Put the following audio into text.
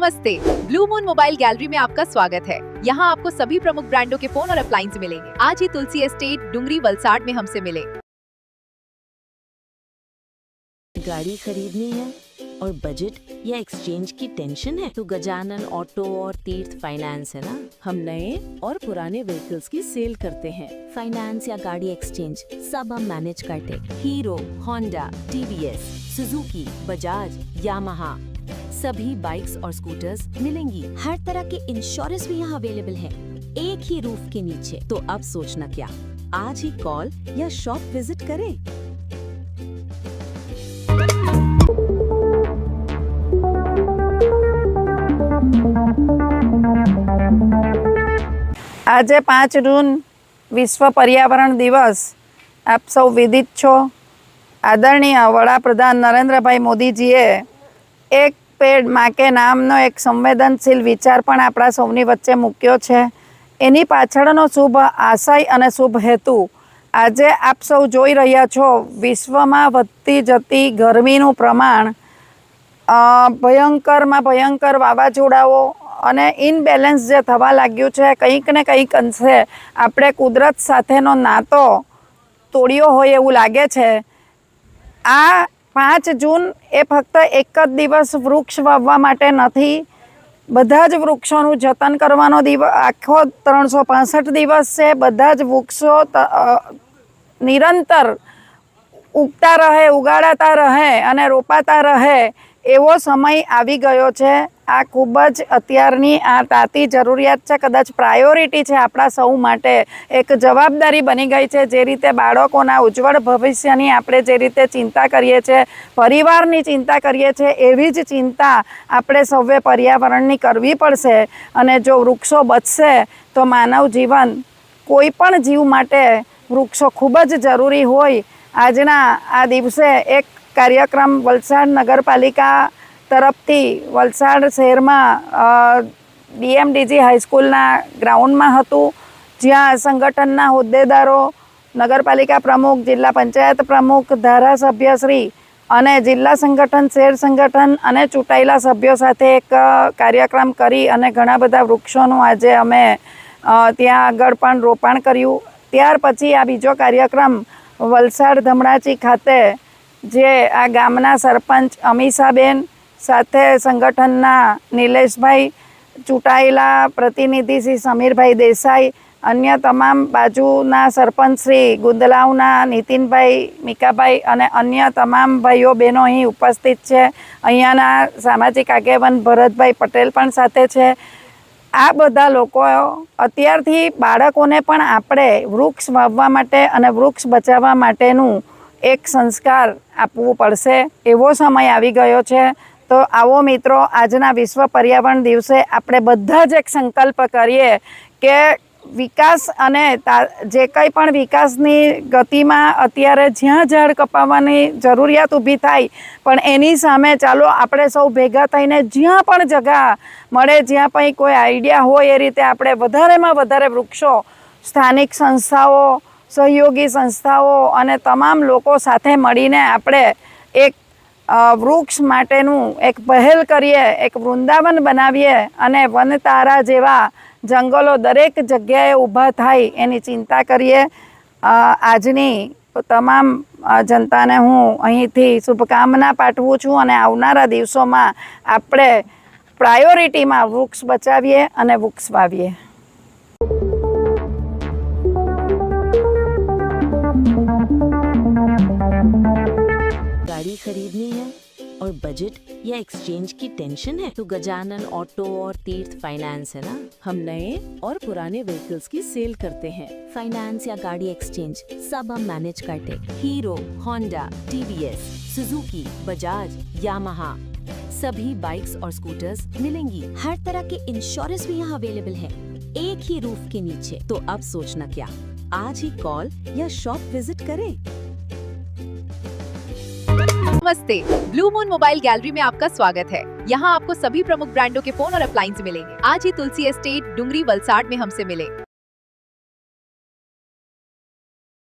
नमस्ते, blue moon mobile gallery में आपका स्वागत है। यहाँ आपको सभी प्रमुख ब्रांडों के फोन और अप्लायंस मिलेंगे। आज ही तुलसी एस्टेट डुंगरी वलसाड में हमसे मिले। गाड़ी खरीदनी है और बजट या एक्सचेंज की टेंशन है तो गजानन ऑटो और तीर्थ फाइनेंस है ना। हम नए और पुराने व्हीकल्स की सेल करते हैं। फाइनेंस या गाड़ी एक्सचेंज सब हम मैनेज करते। Hero, Honda, TVS, Suzuki, Bajaj, Yamaha सभी बाइक्स और स्कूटर्स मिलेंगी। हर तरह के इंश्योरेंस भी यहाँ अवेलेबल है, एक ही रूफ के नीचे। तो अब सोचना क्या, आज ही कॉल या शॉप विजिट करें। आज 5 जून विश्व पर्यावरण दिवस आप सौ विदित छो। आदरणीय वडाप्रधान नरेन्द्रभाई मोदीजीए एक पेड़ माँ के नामनो एक संवेदनशील विचार पण आपणा सौनी वच्चे मूक्यो छे। एनी पाछळनो शुभ आशय अने शुभ हेतु आजे आप सौ जोई रह्या छो। विश्वमां वधती जती गरमीनुं प्रमाण, भयंकर में भयंकर वावाझोड़ाओ अने इनबेलेन्स जे थवा लाग्युं छे, कंईक ने कंईक अंशे आपणे कुदरत साथेनो नातो तोड्यो होय एवुं लागे छे। आ 5 जून ए फक्त एक ज दिवस वृक्ष वाववा माटे नथी, बधा ज वृक्षोनुं जतन करवानो दिवस, आखो 365 दिवस छे। बधा ज वृक्षो निरंतर उगता रहे, उगाड़ाता रहे अने रोपाता रहे एवो समय आवी गयो छे। आ खूब ज अत्यारनी आ ताती जरूरियात छे, कदाच प्रायोरिटी छे आपणा सौ माटे, एक जवाबदारी बनी गई छे। जे रीते बाळकोना उज्जवल भविष्यनी आपणे जे रीते चिंता करीए छे, परिवारनी चिंता करीए छे, एवी ज चिंता आपणे सौए पर्यावरणनी करवी पड़शे। अने जो वृक्षो बचशे तो मानव जीवन, कोईपण जीव माटे वृक्षो खूब ज जरूरी होय। आजना आ दिवसे एक कार्यक्रम वलसाड नगरपालिका तरफथी वलसाड शहर में बीएमडीजी हाईस्कूलना ग्राउंड में हतुं, ज्यां संगठनना होद्देदारो, नगरपालिका प्रमुख, जिल्ला पंचायत प्रमुख, धारासभ्यश्री अने जिल्ला संगठन, शहर संगठन अने चूंटायेला सभ्यो साथे एक कार्यक्रम करी अने घणा बधा वृक्षोनुं आज अमे त्यां आगळ पण रोपाण कर्युं। त्यार पछी आ बीजो कार्यक्रम वलसाड धमणाची खाते जे आ गामना सरपंच अमीषाबेन साथे संगठनना नीलेशभाई, चूंटायेला प्रतिनिधि श्री समीरभाई देसाई, अन्य तमाम बाजुना सरपंच श्री गुंदलावना नितिनभाई, मीकाभाई अने अन्य तमाम भाईओ बहनों अहीं उपस्थित छे। अहींयाना सामाजिक आगेवान भरतभाई पटेल पण साथे छे। आ बधा लोको अत्यारथी बाळकोने पण आपणे वृक्ष वाववा माटे अने वृक्ष बचाववा माटेनुं एक संस्कार आपवू पड़शे, एवो समय आवी गयो छे। तो आवो मित्रों, आजना विश्व पर्यावरण दिवसे आपणे बधा ज एक संकल्प करीए के विकास अने जे कंई पण विकासनी गतिमां अत्यारे ज्यां झाड़ कपाववानी जरूरियात ऊभी थाय, पण एनी सामे चालो आपणे सौ भेगा थईने ज्यां पण जगह मळे, ज्यां पण कोई आइडिया होय ए रीते आपणे वधारेमां वधारे वृक्षो, स्थानिक संस्थाओ, सहयोगी संस्थाओ अने तमाम लोको साथे मळीने आपणे एक वृक्ष माटेनुं एक पहल करीए, एक वृंदावन बनावीए अने वनतारा जेवा जंगलो दरेक जग्याए ऊभा थाय एनी चिंता करीए। आजनी तमाम जनताने हूँ अहींथी शुभकामना पाठवुं छुं अने आवनारा दिवसोमां आपणे प्रायोरिटीमां वृक्ष बचावीए अने वृक्ष वावीए। गाड़ी खरीदनी है और बजट या एक्सचेंज की टेंशन है तो गजानन ऑटो और तीर्थ फाइनेंस है ना। हम नए और पुराने व्हीकल्स की सेल करते हैं। फाइनेंस या गाड़ी एक्सचेंज सब हम मैनेज करते। Hero, Honda, TVS, Suzuki, Bajaj, Yamaha सभी बाइक्स और स्कूटर्स मिलेंगी। हर तरह के इंश्योरेंस भी यहाँ अवेलेबल है, एक ही रूफ के नीचे। तो अब सोचना क्या, आज ही कॉल या शॉप विजिट करें। नमस्ते, ब्लू मून मोबाइल गैलरी में आपका स्वागत है। यहाँ आपको सभी प्रमुख ब्रांडों के फोन और अप्लायंस मिलेंगे। आज ही तुलसी एस्टेट डुंगरी वलसाड में हमसे मिले।